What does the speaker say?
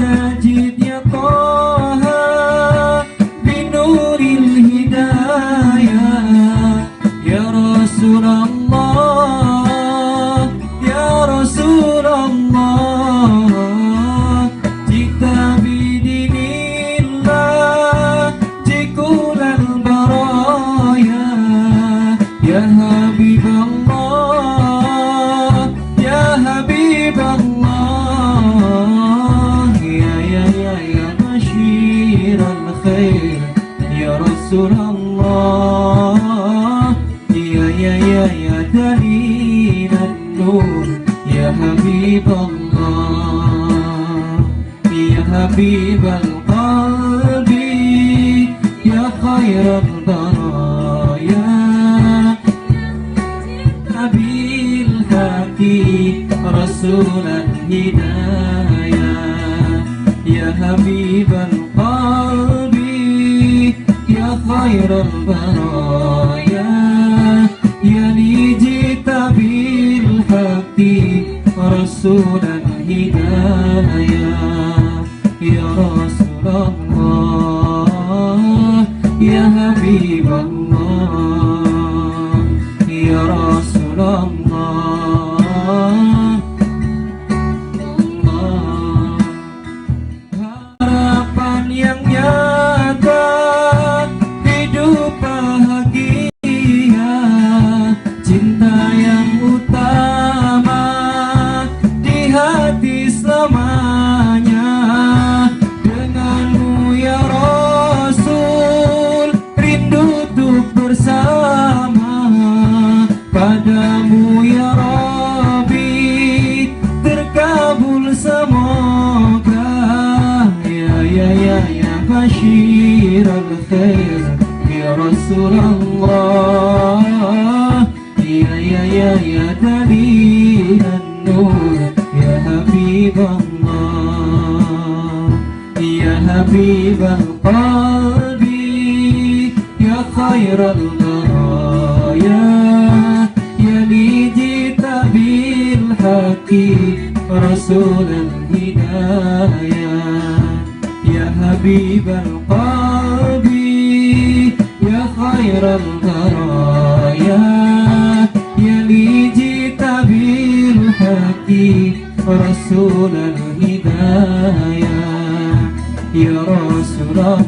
tajid ya Taha binuril hidayah ya Rasulullah ya Rasulullah jita bidinillah jikulal baraya ya Habiballah ya Habiballah ya basyiral khair ya Rasulullah ya dalilan nur ya Habiballah ya Habibal qalbi ya khairal baraya Nabil haqi rasulan hidayah ya Habibal qalbi ya khairal baraya ya lijita bil haqi rasulan hidayah ya Rasulullah ya Habiballah ya Rasulullah harapan yang nyata hidup bahagia cinta yang utama di hati selamanya denganmu ya Rasul rindu untuk bersama padamu ya Rabbi terkabul semoga ya basyiral khair ya Rasulullah ya dalilan nur ya Habiballah ya Habibal qalbi ya khairal baraya ya lijita bil haqi rasulan hidayah ya Habibal qalbi ya khairal baraya ya lijita bil haqi rasulan hidayah ya Rasulullah